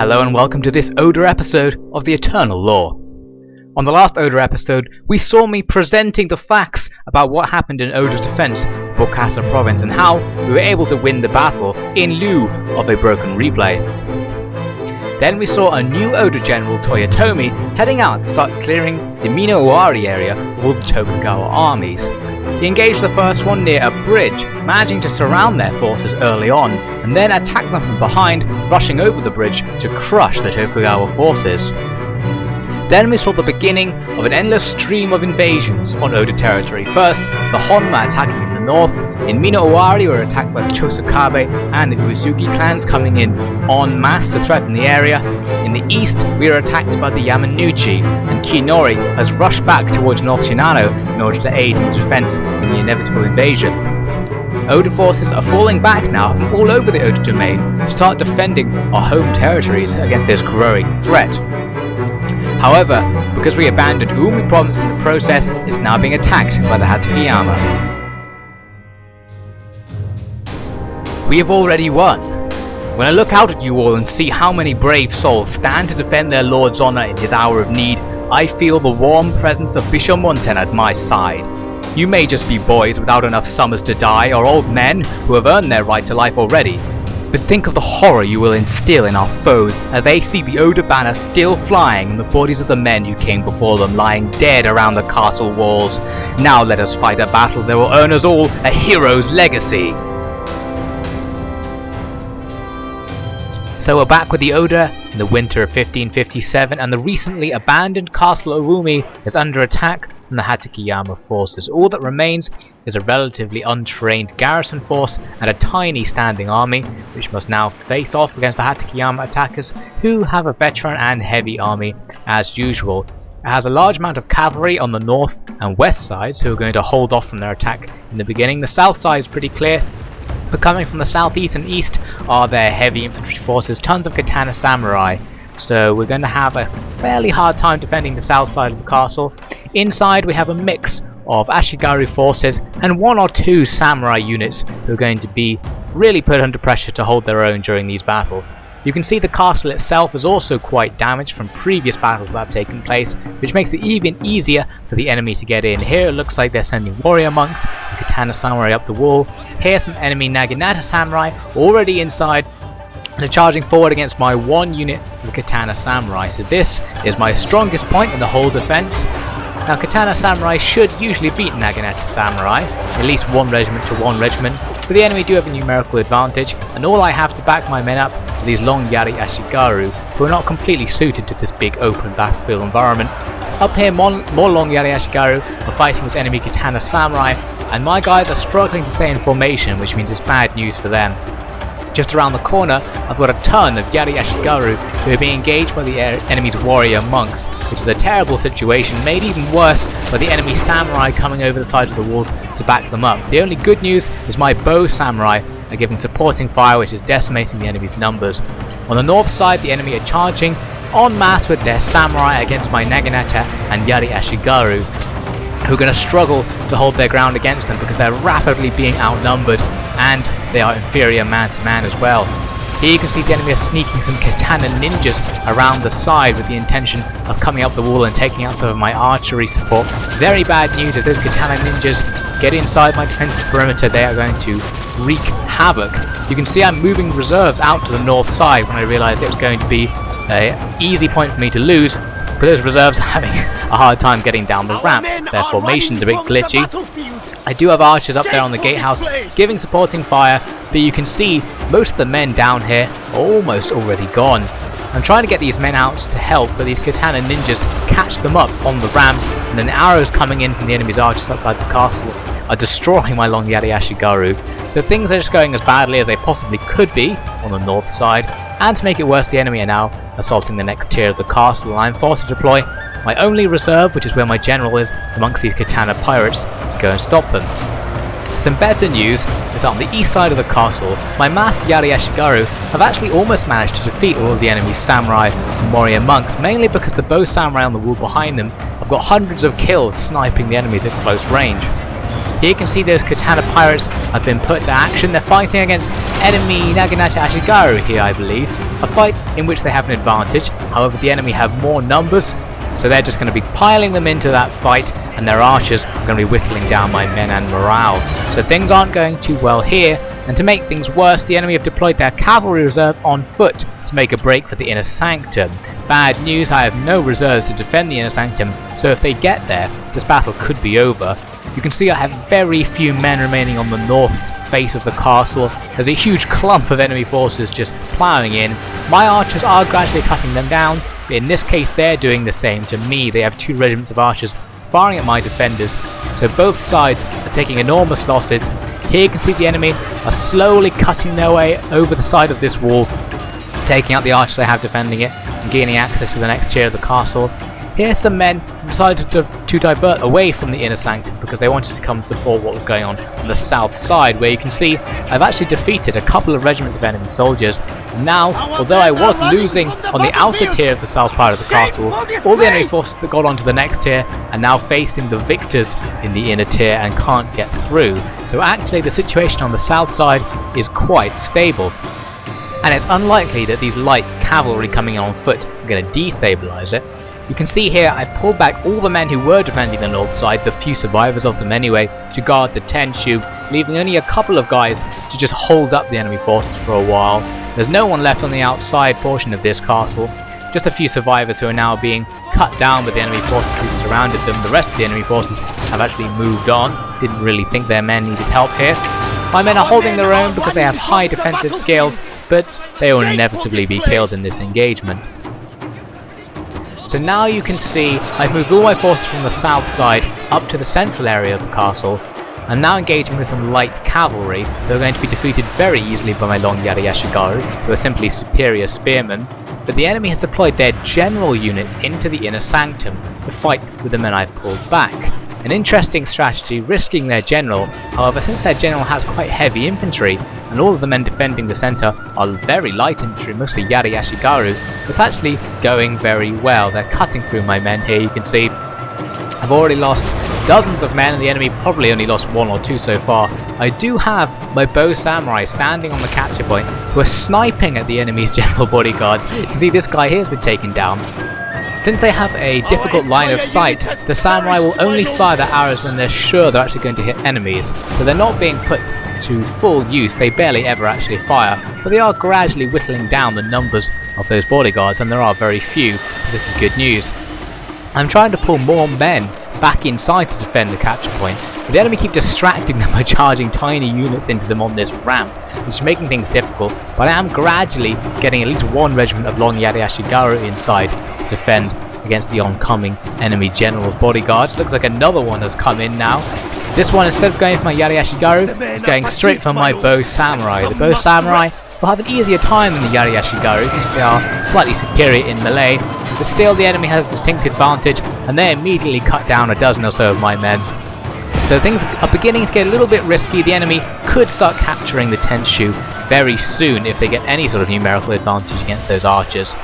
Hello and welcome to this Oda episode of the Eternal Law. On the last Oda episode, we saw me presenting the facts about what happened in Oda's defense for Kasa province and how we were able to win the battle in lieu of a broken replay. Then we saw a new Oda general, Toyotomi, heading out to start clearing the Minaowari area of all the Tokugawa armies. He engaged the first one near a bridge, managing to surround their forces early on, and then attack them from behind, rushing over the bridge to crush the Tokugawa forces. Then we saw the beginning of an endless stream of invasions on Oda territory. First, the Honma attacking in the north. In Minaowari were attacked by the Chosokabe and the Uesugi clans coming in en masse to threaten the area. In the east, we were attacked by the Yamanouchi, and Kinori has rushed back towards North Shinano in order to aid in the defense in the inevitable invasion. Oda forces are falling back now from all over the Oda domain to start defending our home territories against this growing threat. However, because we abandoned Umi province in the process, it's now being attacked by the Hatakeyama. We have already won. When I look out at you all and see how many brave souls stand to defend their lord's honour in his hour of need, I feel the warm presence of Bishomonten at my side. You may just be boys without enough summers to die, or old men who have earned their right to life already. But think of the horror you will instill in our foes as they see the Oda banner still flying and the bodies of the men who came before them lying dead around the castle walls. Now let us fight a battle that will earn us all a hero's legacy. So we're back with the Oda in the winter of 1557, and the recently abandoned castle Owumi is under attack from the Hatakeyama forces. All that remains is a relatively untrained garrison force and a tiny standing army, which must now face off against the Hatakeyama attackers, who have a veteran and heavy army as usual. It has a large amount of cavalry on the north and west sides who are going to hold off from their attack in the beginning. The south side is pretty clear, but coming from the southeast and east are their heavy infantry forces, tons of katana samurai. So we're going to have a fairly hard time defending the south side of the castle. Inside we have a mix of Ashigaru forces and one or two samurai units who are going to be really put under pressure to hold their own during these battles. You can see the castle itself is also quite damaged from previous battles that have taken place, which makes it even easier for the enemy to get in. Here it looks like they're sending warrior monks and katana samurai up the wall. Here some enemy Naginata samurai already inside and are charging forward against my one unit of the katana samurai. So this is my strongest point in the whole defense. Now katana samurai should usually beat Naginata samurai, at least one regiment to one regiment, but the enemy do have a numerical advantage, and all I have to back my men up are these long Yari Ashigaru, who are not completely suited to this big open battlefield environment. Up here more long Yari Ashigaru are fighting with enemy katana samurai, and my guys are struggling to stay in formation, which means it's bad news for them. Just around the corner, I've got a ton of Yari Ashigaru who are being engaged by the enemy's warrior monks, which is a terrible situation, made even worse by the enemy samurai coming over the sides of the walls to back them up. The only good news is my bow samurai are giving supporting fire, which is decimating the enemy's numbers. On the north side, the enemy are charging en masse with their samurai against my Naginata and Yari Ashigaru, who are going to struggle to hold their ground against them because they're rapidly being outnumbered and they are inferior man to man as well. Here you can see the enemy are sneaking some katana ninjas around the side with the intention of coming up the wall and taking out some of my archery support. Very bad news, if those katana ninjas get inside my defensive perimeter, they are going to wreak havoc. You can see I'm moving reserves out to the north side when I realised it was going to be an easy point for me to lose, but those reserves are having a hard time getting down the ramp. Their formation's a bit glitchy. I do have archers up there on the gatehouse giving supporting fire, but you can see most of the men down here are almost already gone. I'm trying to get these men out to help, but these katana ninjas catch them up on the ramp, and then arrows coming in from the enemy's archers outside the castle are destroying my long Yari Ashigaru. So things are just going as badly as they possibly could be on the north side, and to make it worse, the enemy are now assaulting the next tier of the castle, and I'm forced to deploy my only reserve, which is where my general is, amongst these katana pirates, to go and stop them. Some better news is that on the east side of the castle, my masked Yari Ashigaru have actually almost managed to defeat all of the enemy's samurai and warrior monks, mainly because the bow samurai on the wall behind them have got hundreds of kills sniping the enemies at close range. Here you can see those katana pirates have been put to action. They're fighting against enemy Naginata Ashigaru here, I believe. a fight in which they have an advantage. However, the enemy have more numbers, so they're just going to be piling them into that fight, and their archers are going to be whittling down my men and morale. So things aren't going too well here, and to make things worse, the enemy have deployed their cavalry reserve on foot to make a break for the inner sanctum. Bad news, I have no reserves to defend the inner sanctum, so if they get there, this battle could be over. You can see I have very few men remaining on the north face of the castle. There's a huge clump of enemy forces just ploughing in. My archers are gradually cutting them down, but in this case they're doing the same to me. They have 2 regiments of archers firing at my defenders, so both sides are taking enormous losses. Here you can see the enemy are slowly cutting their way over the side of this wall, taking out the archers they have defending it and gaining access to the next tier of the castle. Here some men decided to divert away from the inner sanctum because they wanted to come and support what was going on the south side, where you can see I've actually defeated a couple of regiments of enemy soldiers. Now, although I was losing on the outer tier of the south part of the castle, all the enemy forces that got onto the next tier are now facing the victors in the inner tier and can't get through. So actually the situation on the south side is quite stable, and it's unlikely that these light cavalry coming in on foot are going to destabilize it. You can see here I pulled back all the men who were defending the north side, the few survivors of them anyway, to guard the Tenshu, leaving only a couple of guys to just hold up the enemy forces for a while. There's no one left on the outside portion of this castle, just a few survivors who are now being cut down with the enemy forces who surrounded them. The rest of the enemy forces have actually moved on, didn't really think their men needed help here. My men are holding their own because they have high defensive skills, but they will inevitably be killed in this engagement. So now you can see I've moved all my forces from the south side up to the central area of the castle. I'm now engaging with some light cavalry who are going to be defeated very easily by my long Yari Yashigaru, who are simply superior spearmen. But the enemy has deployed their general units into the inner sanctum to fight with the men I've pulled back. An interesting strategy, risking their general. However, since their general has quite heavy infantry and all of the men defending the centre are very light infantry, mostly Yari Yashigaru, it's actually going very well. They're cutting through my men here. You can see I've already lost dozens of men and the enemy probably only lost 1 or 2 so far. I do have my bow samurai standing on the capture point who are sniping at the enemy's general bodyguards. You can see this guy here has been taken down. Since they have a difficult line of sight, the samurai will only fire their arrows when they're sure they're actually going to hit enemies, so they're not being put to full use. They barely ever actually fire, but they are gradually whittling down the numbers of those bodyguards, and there are very few. This is good news. I'm trying to pull more men back inside to defend the capture point, but the enemy keep distracting them by charging tiny units into them on this ramp, which is making things difficult, but I am gradually getting at least 1 regiment of long Yari Yashigaru inside to defend against the oncoming enemy general's bodyguards. Looks like another one has come in now. This one, instead of going for my Yari Yashigaru, is going straight for my bow samurai. The bow samurai will have an easier time than the Yari Yashigaru because they are slightly superior in melee, but still the enemy has a distinct advantage and they immediately cut down a dozen or so of my men. So things are beginning to get a little bit risky. The enemy could start capturing the Tenshu very soon if they get any sort of numerical advantage against those archers.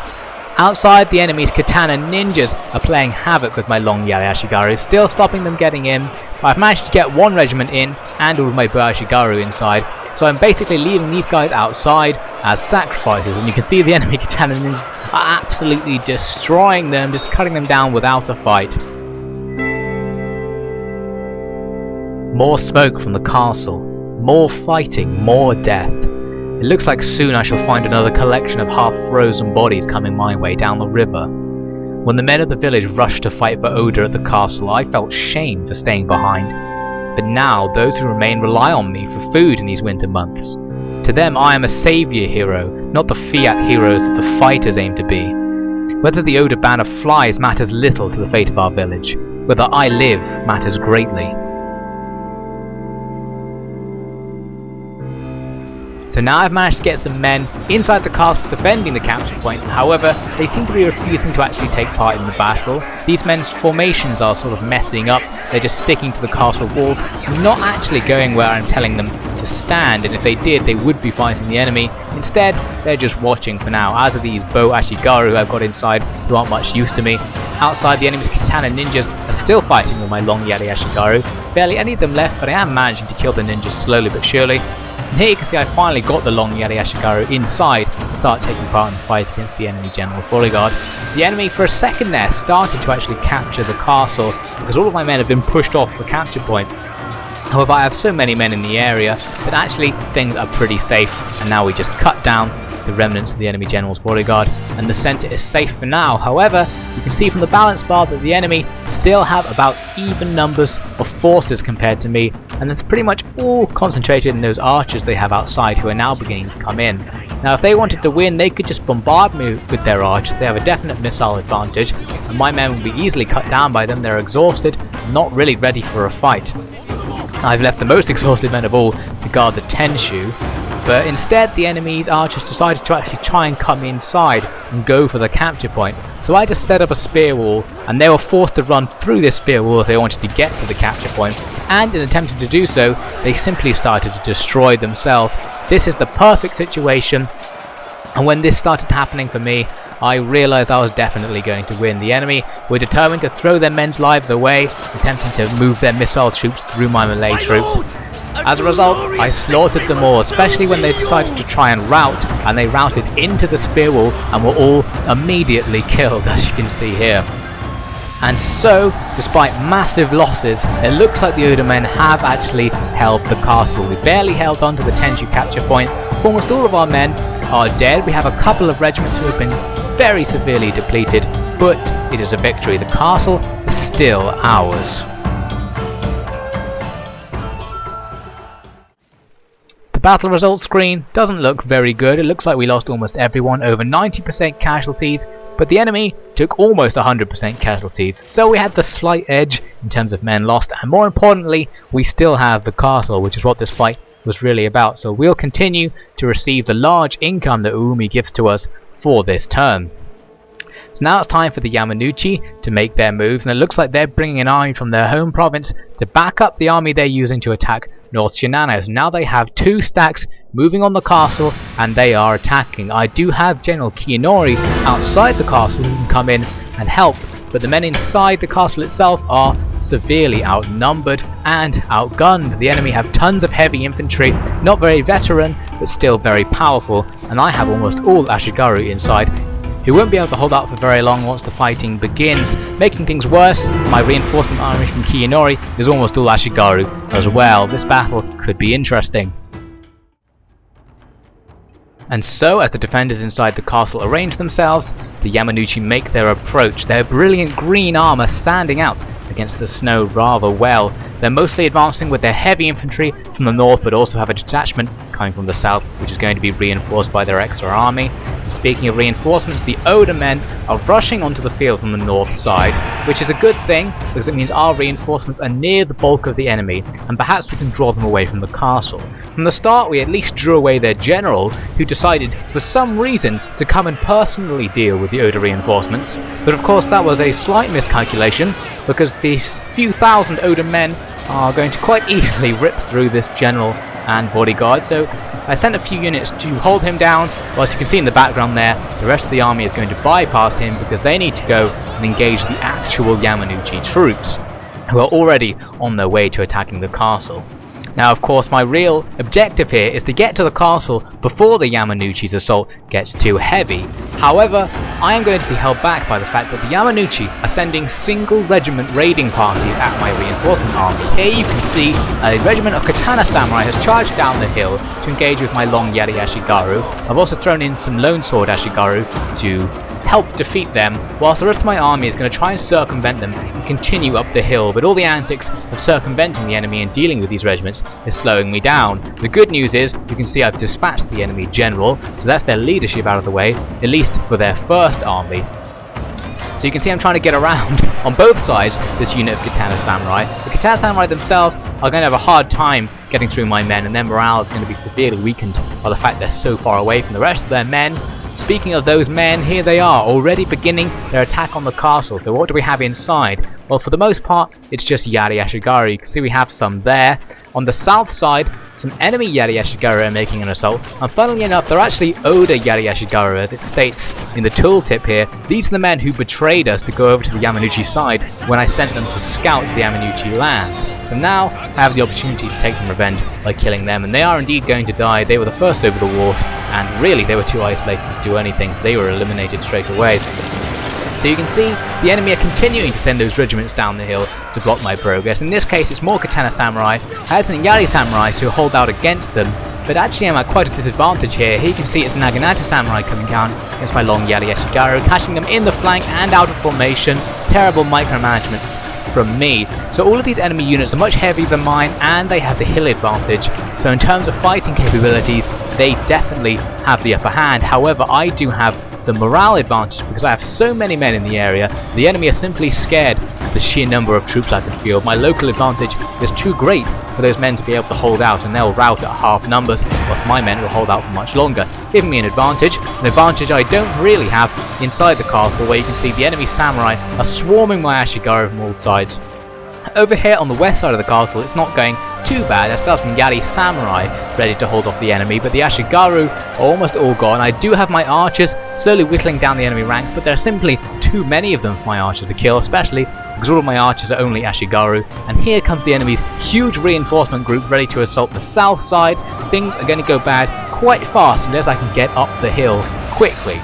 Outside, the enemy's katana ninjas are playing havoc with my long Yari Yashigaru, still stopping them getting in. But I've managed to get 1 regiment in and all of my bow Yashigaru inside. So I'm basically leaving these guys outside as sacrifices, and you can see the enemy katana ninjas are absolutely destroying them, just cutting them down without a fight. More smoke from the castle, more fighting, more death. It looks like soon I shall find another collection of half-frozen bodies coming my way down the river. When the men of the village rushed to fight for Oda at the castle, I felt shame for staying behind. But now those who remain rely on me for food in these winter months. To them I am a saviour hero, not the fiat heroes that the fighters aim to be. Whether the Oda banner flies matters little to the fate of our village. Whether I live matters greatly. So now I've managed to get some men inside the castle defending the capture point. However, they seem to be refusing to actually take part in the battle. These men's formations are sort of messing up. They're just sticking to the castle walls, not actually going where I'm telling them to stand, and if they did, they would be fighting the enemy. Instead, they're just watching for now, as are these bow Ashigaru I've got inside, who aren't much use to me. Outside, the enemy's katana ninjas are still fighting with my long Yari Ashigaru. Barely any of them left, but I am managing to kill the ninjas slowly but surely. And here you can see I finally got the long Yari Ashigaru inside, start taking part in the fight against the enemy general's bodyguard. The enemy for a second there started to actually capture the castle because all of my men have been pushed off the capture point. However, I have so many men in the area that actually things are pretty safe, and now we just cut down the remnants of the enemy general's bodyguard and the centre is safe for now. However, you can see from the balance bar that the enemy still have about even numbers of forces compared to me, and that's pretty much all concentrated in those archers they have outside who are now beginning to come in. Now if they wanted to win, they could just bombard me with their archers. They have a definite missile advantage and my men will be easily cut down by them. They're exhausted, not really ready for a fight. I've left the most exhausted men of all to guard the Tenshu, but instead the enemy's archers decided to actually try and come inside and go for the capture point. So I just set up a spear wall and they were forced to run through this spear wall if they wanted to get to the capture point, and in attempting to do so they simply started to destroy themselves. This is the perfect situation, and when this started happening for me, I realised I was definitely going to win. The enemy were determined to throw their men's lives away, attempting to move their missile troops through my melee troops. As a result, I slaughtered them all, especially when they decided to try and rout, and they routed into the spear wall and were all immediately killed, as you can see here. And so, despite massive losses, it looks like the Oda men have actually held the castle. We barely held on to the Tenshu capture point. Almost all of our men are dead. We have a couple of regiments who have been very severely depleted, but it is a victory. The castle is still ours. The battle results screen doesn't look very good. It looks like we lost almost everyone, over 90% casualties, but the enemy took almost 100% casualties. So we had the slight edge in terms of men lost, and more importantly, we still have the castle, which is what this fight was really about. So we'll continue to receive the large income that Uumi gives to us for this turn. So now it's time for the Yamanouchi to make their moves, and it looks like they're bringing an army from their home province to back up the army they're using to attack North Shinano. So now they have 2 stacks moving on the castle and they are attacking. I do have General Kiyanori outside the castle who can come in and help, but the men inside the castle itself are severely outnumbered and outgunned. The enemy have tons of heavy infantry, not very veteran but still very powerful, and I have almost all Ashigaru inside, who won't be able to hold out for very long once the fighting begins. Making things worse, my reinforcement army from Kiyanori is almost all Ashigaru as well. This battle could be interesting. And so, as the defenders inside the castle arrange themselves, the Yamanouchi make their approach, their brilliant green armour standing out against the snow rather well. They're mostly advancing with their heavy infantry from the north, but also have a detachment coming from the south, which is going to be reinforced by their extra army. And speaking of reinforcements, the Oda men are rushing onto the field from the north side, which is a good thing because it means our reinforcements are near the bulk of the enemy, and perhaps we can draw them away from the castle. From the start, we at least drew away their general, who decided for some reason to come and personally deal with the Oda reinforcements. But of course that was a slight miscalculation, because these few thousand Oda men are going to quite easily rip through this general and bodyguard. So I sent a few units to hold him down. Well, as you can see in the background there, the rest of the army is going to bypass him because they need to go and engage the actual Yamanouchi troops, who are already on their way to attacking the castle. Now, of course, my real objective here is to get to the castle before the Yamanouchi's assault gets too heavy. However, I am going to be held back by the fact that the Yamanouchi are sending single regiment raiding parties at my reinforcement army. Here you can see a regiment of katana samurai has charged down the hill to engage with my long yari Ashigaru. I've also thrown in some lone sword Ashigaru to help defeat them, whilst the rest of my army is going to try and circumvent them and continue up the hill. But all the antics of circumventing the enemy and dealing with these regiments is slowing me down. The good news is, you can see I've dispatched the enemy general, so that's their leadership out of the way, at least for their first army. So you can see I'm trying to get around on both sides this unit of katana samurai. The katana samurai themselves are going to have a hard time getting through my men, and their morale is going to be severely weakened by the fact they're so far away from the rest of their men. Speaking of those men, here they are, already beginning their attack on the castle. So what do we have inside? Well, for the most part, it's just Yari Ashigaru. You can see we have some there. On the south side, some enemy Yari Ashigaru are making an assault, and funnily enough, they're actually Oda Yari Ashigaru, as it states in the tooltip here. These are the men who betrayed us to go over to the Yamanouchi side when I sent them to scout the Yamanouchi lands. So now I have the opportunity to take some revenge by killing them, and they are indeed going to die. They were the first over the walls, and really they were too isolated to do anything, so they were eliminated straight away. So you can see the enemy are continuing to send those regiments down the hill to block my progress. In this case it's more Katana Samurai. I had some Yari Samurai to hold out against them, but actually I'm at quite a disadvantage here. Here you can see it's Naginata Samurai coming down against my long Yari Ashigaru, catching them in the flank and out of formation. Terrible micromanagement from me. So all of these enemy units are much heavier than mine, and they have the hill advantage. So in terms of fighting capabilities, they definitely have the upper hand. However, I do have the morale advantage because I have so many men in the area. The enemy are simply scared of the sheer number of troops I can field. My local advantage is too great for those men to be able to hold out, and they'll rout at half numbers, whilst my men will hold out for much longer, giving me an advantage I don't really have inside the castle, where you can see the enemy samurai are swarming my Ashigaru from all sides. Over here on the west side of the castle, it's not going too bad. I still have some Yari Samurai ready to hold off the enemy, but the Ashigaru are almost all gone. I do have my archers slowly whittling down the enemy ranks, but there are simply too many of them for my archers to kill, especially because all of my archers are only Ashigaru. And here comes the enemy's huge reinforcement group ready to assault the south side. Things are going to go bad quite fast unless I can get up the hill quickly.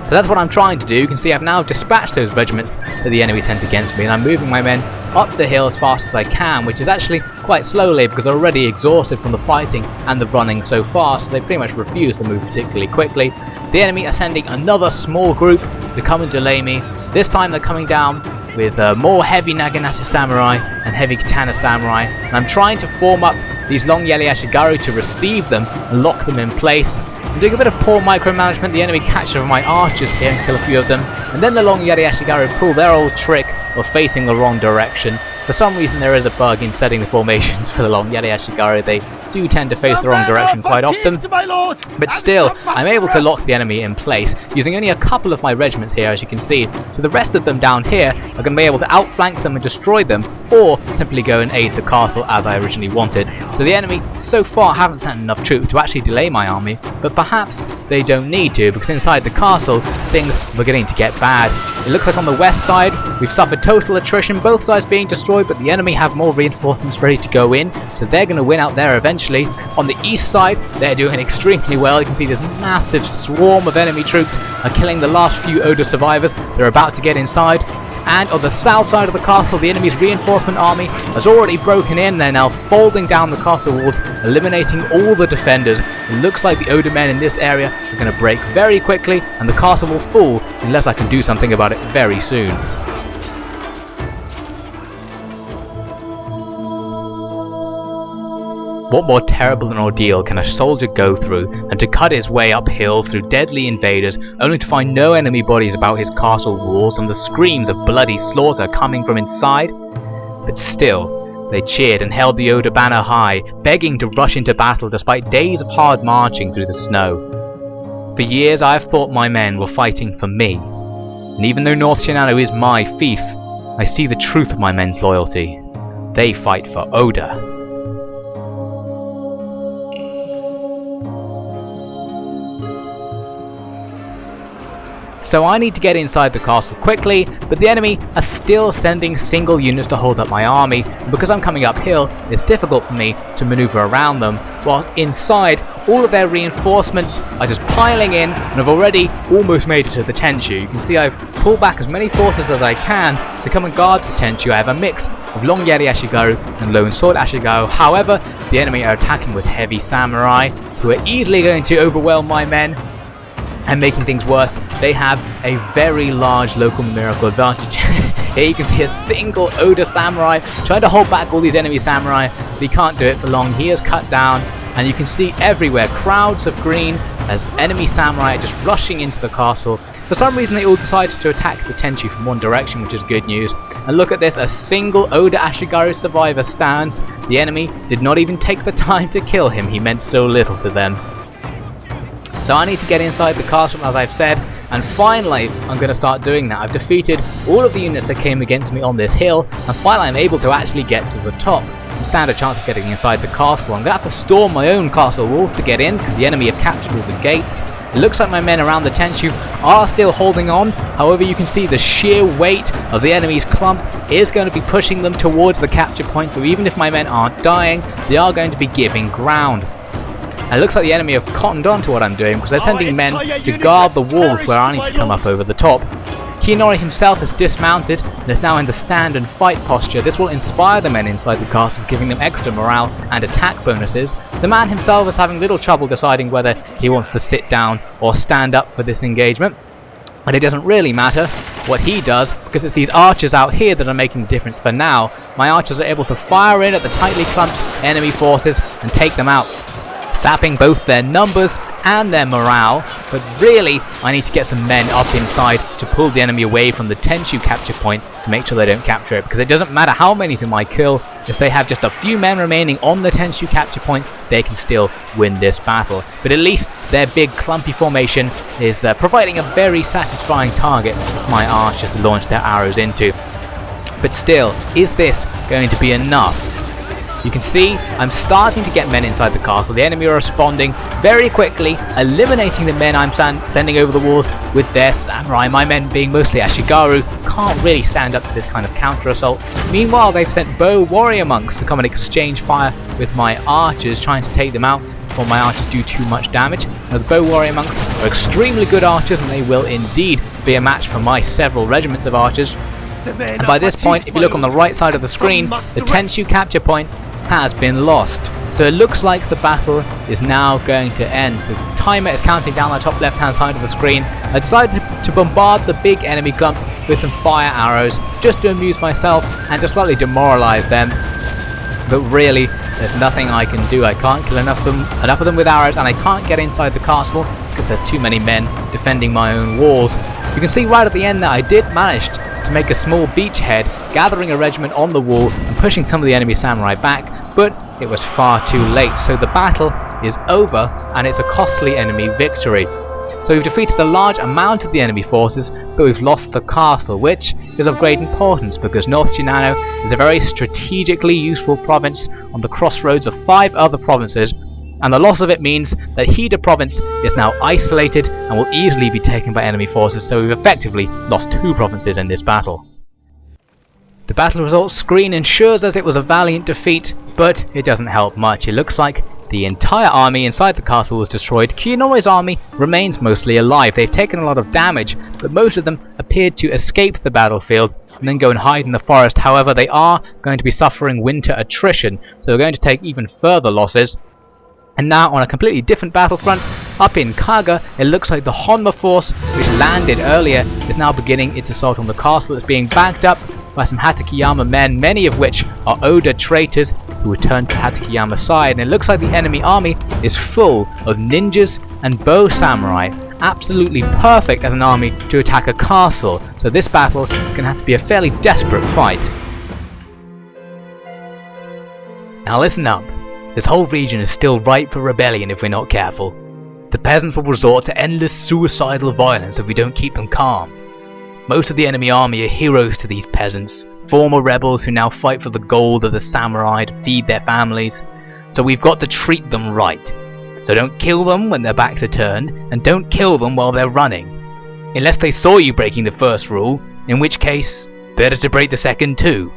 So that's what I'm trying to do. You can see I've now dispatched those regiments that the enemy sent against me, and I'm moving my men up the hill as fast as I can, which is actually quite slowly because they're already exhausted from the fighting and the running so far, so they pretty much refuse to move particularly quickly. The enemy are sending another small group to come and delay me. This time they're coming down with more heavy Naginata Samurai and heavy Katana Samurai, and I'm trying to form up these long Yari Ashigaru to receive them and lock them in place. I'm doing a bit of poor micromanagement. The enemy catch over my archers here and kill a few of them, and then the long Yari Ashigaru pull their old trick of facing the wrong direction. For some reason there is a bug in setting the formations for the long Yari Ashigaru. They do tend to face the wrong direction quite often, but still I'm able to lock the enemy in place using only a couple of my regiments here, as you can see. So the rest of them down here are going to be able to outflank them and destroy them, or simply go and aid the castle as I originally wanted. So the enemy so far haven't sent enough troops to actually delay my army, but perhaps they don't need to, because inside the castle things were getting to get bad. It looks like on the west side we've suffered total attrition, both sides being destroyed, but the enemy have more reinforcements ready to go in, so they're going to win out there eventually. On the east side they're doing extremely well. You can see this massive swarm of enemy troops are killing the last few Oda survivors. They're about to get inside. And on the south side of the castle, the enemy's reinforcement army has already broken in. They're now folding down the castle walls, eliminating all the defenders. It looks like the Oda men in this area are going to break very quickly, and the castle will fall unless I can do something about it very soon. What more terrible an ordeal can a soldier go through than to cut his way uphill through deadly invaders, only to find no enemy bodies about his castle walls and the screams of bloody slaughter coming from inside? But still, they cheered and held the Oda banner high, begging to rush into battle despite days of hard marching through the snow. For years I have thought my men were fighting for me, and even though North Shinano is my fief, I see the truth of my men's loyalty. They fight for Oda. So I need to get inside the castle quickly, but the enemy are still sending single units to hold up my army, and because I'm coming uphill, it's difficult for me to maneuver around them, whilst inside, all of their reinforcements are just piling in, and have already almost made it to the Tenshu. You can see I've pulled back as many forces as I can to come and guard the Tenshu. I have a mix of long Yari Ashigaru and lone sword Ashigaru. However, the enemy are attacking with heavy samurai, who are easily going to overwhelm my men. And making things worse, they have a very large local numerical advantage. Here you can see a single Oda samurai trying to hold back all these enemy samurai, but he can't do it for long. He is cut down, and you can see everywhere crowds of green as enemy samurai are just rushing into the castle. For some reason they all decided to attack the Tenshu from one direction, which is good news. And look at this, a single Oda Ashigaru survivor stands. The enemy did not even take the time to kill him, he meant so little to them. So I need to get inside the castle, as I've said, And finally, I'm going to start doing that. I've defeated all of the units that came against me on this hill, and finally I'm able to actually get to the top and stand a chance of getting inside the castle. I'm going to have to storm my own castle walls to get in, because the enemy have captured all the gates. It looks like my men around the Tenshu are still holding on. However, you can see the sheer weight of the enemy's clump is going to be pushing them towards the capture point, so even if my men aren't dying, they are going to be giving ground. And it looks like the enemy have cottoned on to what I'm doing, because they're sending men to guard the walls where I need to come up over the top. Kiyonori himself has dismounted and is now in the stand and fight posture. This will inspire the men inside the castles, giving them extra morale and attack bonuses. The man himself is having little trouble deciding whether he wants to sit down or stand up for this engagement. But it doesn't really matter what he does, because it's these archers out here that are making the difference for now. My archers are able to fire in at the tightly clumped enemy forces and take them out, sapping both their numbers and their morale. But really, I need to get some men up inside to pull the enemy away from the Tenshu capture point to make sure they don't capture it, because it doesn't matter how many of them I kill. If they have just a few men remaining on the Tenshu capture point, they can still win this battle. But at least their big clumpy formation is providing a very satisfying target for my archers to launch their arrows into. But still, is this going to be enough? You can see I'm starting to get men inside the castle. The enemy are responding very quickly, eliminating the men I'm sending over the walls with their samurai. My men, being mostly Ashigaru, can't really stand up to this kind of counter assault. Meanwhile, they've sent bow warrior monks to come and exchange fire with my archers, trying to take them out before my archers do too much damage. Now, the bow warrior monks are extremely good archers, and they will indeed be a match for my several regiments of archers. And by this point, if you look on the right side of the screen, the Tenshu capture point has been lost. So it looks like the battle is now going to end. The timer is counting down the top left hand side of the screen. I decided to bombard the big enemy clump with some fire arrows just to amuse myself and to slightly demoralize them. But really, there's nothing I can do. I can't kill enough of them with arrows, and I can't get inside the castle because there's too many men defending my own walls. You can see right at the end that I did manage to make a small beachhead, gathering a regiment on the wall and pushing some of the enemy samurai back, but it was far too late. So the battle is over, and it's a costly enemy victory. So we've defeated a large amount of the enemy forces, but we've lost the castle, which is of great importance because North Shinano is a very strategically useful province on the crossroads of 5 other provinces, and the loss of it means that Hida province is now isolated and will easily be taken by enemy forces, so we've effectively lost 2 provinces in this battle. The battle results screen ensures us it was a valiant defeat, but it doesn't help much. It looks like the entire army inside the castle was destroyed. Kiyonori's army remains mostly alive. They've taken a lot of damage, but most of them appeared to escape the battlefield and then go and hide in the forest. However, they are going to be suffering winter attrition, so they're going to take even further losses. And now on a completely different battlefront, up in Kaga, it looks like the Honma force, which landed earlier, is now beginning its assault on the castle. It's being backed up by some Hatakeyama men, many of which are Oda traitors who returned to Hatakeyama's side. And it looks like the enemy army is full of ninjas and bow samurai. Absolutely perfect as an army to attack a castle. So this battle is going to have to be a fairly desperate fight. Now listen up. This whole region is still ripe for rebellion if we're not careful. The peasants will resort to endless suicidal violence if we don't keep them calm. Most of the enemy army are heroes to these peasants, former rebels who now fight for the gold of the samurai to feed their families. So we've got to treat them right. So don't kill them when their backs are turned, and don't kill them while they're running. Unless they saw you breaking the first rule, in which case, better to break the second too.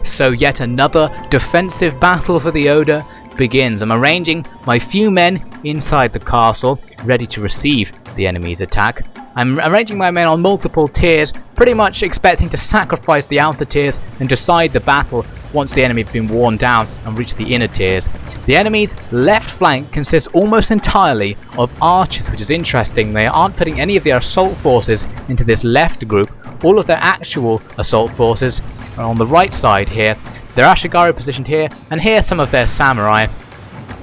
So yet another defensive battle for the Oda begins. I'm arranging my few men inside the castle, ready to receive the enemy's attack. I'm arranging my men on multiple tiers, pretty much expecting to sacrifice the outer tiers and decide the battle once the enemy have been worn down and reach the inner tiers. The enemy's left flank consists almost entirely of archers, which is interesting. They aren't putting any of their assault forces into this left group. All of their actual assault forces are on the right side here. Their Ashigaru positioned here, and here some of their samurai.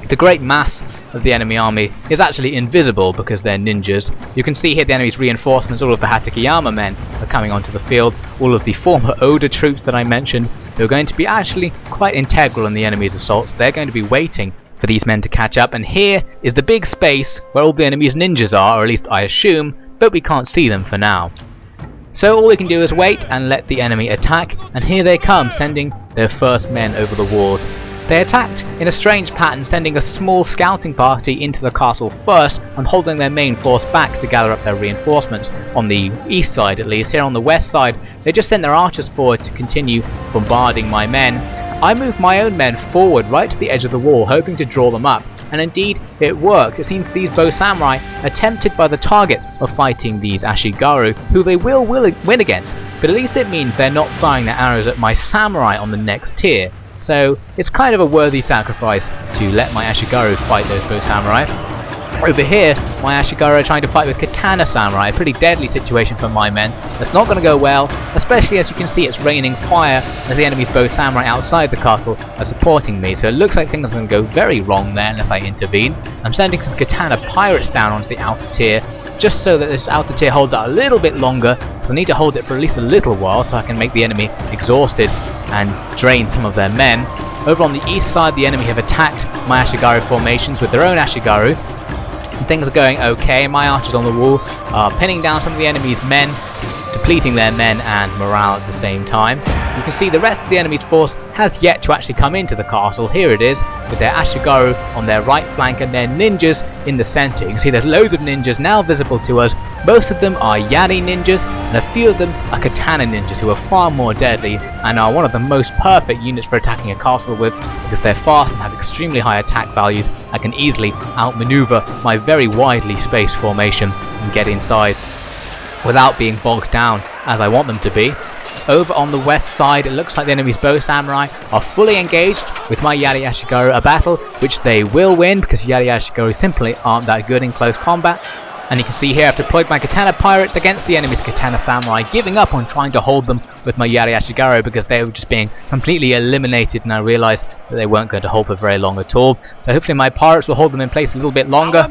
The great mass of the enemy army is actually invisible because they're ninjas. You can see here the enemy's reinforcements. All of the Hatakeyama men are coming onto the field. All of the former Oda troops that I mentioned, who are going to be actually quite integral in the enemy's assaults. They're going to be waiting for these men to catch up, and here is the big space where all the enemy's ninjas are, or at least I assume, but we can't see them for now. So all we can do is wait and let the enemy attack, and here they come, sending their first men over the walls. They attacked in a strange pattern, sending a small scouting party into the castle first and holding their main force back to gather up their reinforcements on the east side at least. Here on the west side they just sent their archers forward to continue bombarding my men. I moved my own men forward right to the edge of the wall, hoping to draw them up, and indeed it worked. It seems these bow samurai are tempted by the target of fighting these Ashigaru, who they will win against, but at least it means they're not firing their arrows at my samurai on the next tier. So it's kind of a worthy sacrifice to let my Ashigaru fight those bow samurai. Over here, my Ashigaru are trying to fight with katana samurai, a pretty deadly situation for my men. That's not going to go well, especially as you can see it's raining fire as the enemy's bow samurai outside the castle are supporting me. So it looks like things are going to go very wrong there unless I intervene. I'm sending some katana pirates down onto the outer tier, just so that this outer tier holds out a little bit longer, because I need to hold it for at least a little while so I can make the enemy exhausted and drain some of their men. Over on the east side, the enemy have attacked my Ashigaru formations with their own Ashigaru, and things are going okay. My archers on the wall are pinning down some of the enemy's men, depleting their men and morale at the same time. You can see the rest of the enemy's force has yet to actually come into the castle. Here it is, with their Ashigaru on their right flank and their ninjas in the center. You can see there's loads of ninjas now visible to us. Most of them are Yari ninjas, and a few of them are katana ninjas, who are far more deadly and are one of the most perfect units for attacking a castle with, because they're fast and have extremely high attack values. I can easily outmaneuver my very widely spaced formation and get inside without being bogged down as I want them to be. Over on the west side, it looks like the enemy's bow samurai are fully engaged with my Yari Ashigaru, a battle which they will win because Yari Ashigaru simply aren't that good in close combat. And you can see here I've deployed my katana pirates against the enemy's katana samurai, giving up on trying to hold them with my Yari Ashigaru because they were just being completely eliminated, and I realised that they weren't going to hold for very long at all. So hopefully my pirates will hold them in place a little bit longer.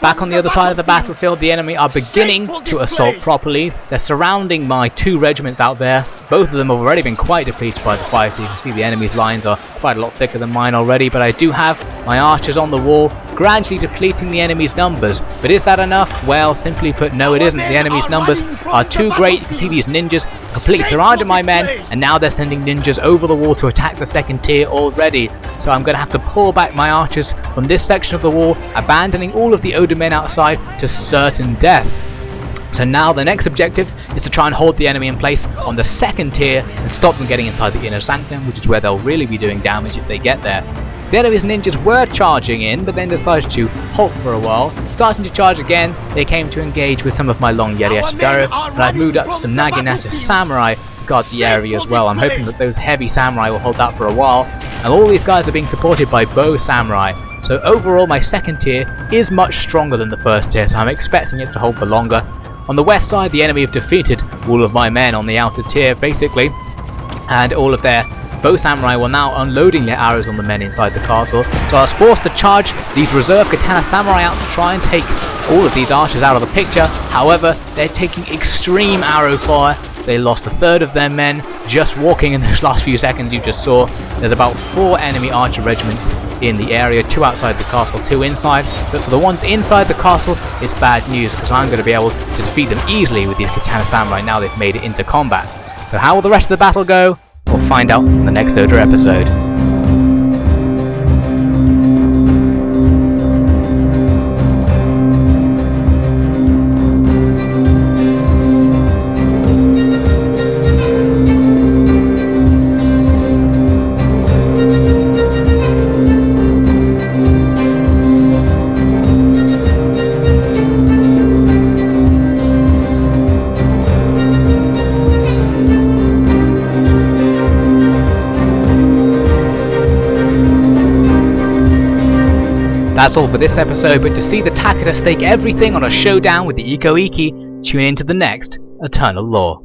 Back on the other side of the battlefield, the enemy are beginning to assault properly. They're surrounding my two regiments out there. Both of them have already been quite depleted by the fire, so you can see the enemy's lines are quite a lot thicker than mine already, but I do have my archers on the wall, gradually depleting the enemy's numbers. But is that enough? Well, simply put, no it isn't. The enemy's numbers are too great. You can see these ninjas completely surrounded my men, and now they're sending ninjas over the wall to attack the second tier already. So I'm going to have to pull back my archers from this section of the wall, abandoning all of the Oda men outside to certain death. So now the next objective is to try and hold the enemy in place on the second tier and stop them getting inside the inner sanctum, which is where they'll really be doing damage if they get there. The enemy's ninjas were charging in, but then decided to halt for a while. Starting to charge again, they came to engage with some of my long Yari Ashigaru, and I've moved up some Naginata samurai to guard the area as well. I'm hoping that those heavy samurai will hold out for a while, and all these guys are being supported by bow samurai. So overall my second tier is much stronger than the first tier, so I'm expecting it to hold for longer. On the west side, the enemy have defeated all of my men on the outer tier basically, and all of their bow samurai were now unloading their arrows on the men inside the castle. So I was forced to charge these reserve katana samurai out to try and take all of these archers out of the picture. However, they're taking extreme arrow fire. They lost a third of their men just walking in those last few seconds you just saw. There's about 4 enemy archer regiments in the area, 2 outside the castle, 2 inside. But for the ones inside the castle, it's bad news because I'm going to be able to defeat them easily with these katana samurai now they've made it into combat. So how will the rest of the battle go? We'll find out in the next Oda episode. That's all for this episode, but to see the Takeda stake everything on a showdown with the Iko Iki, tune into the next Eternal Law.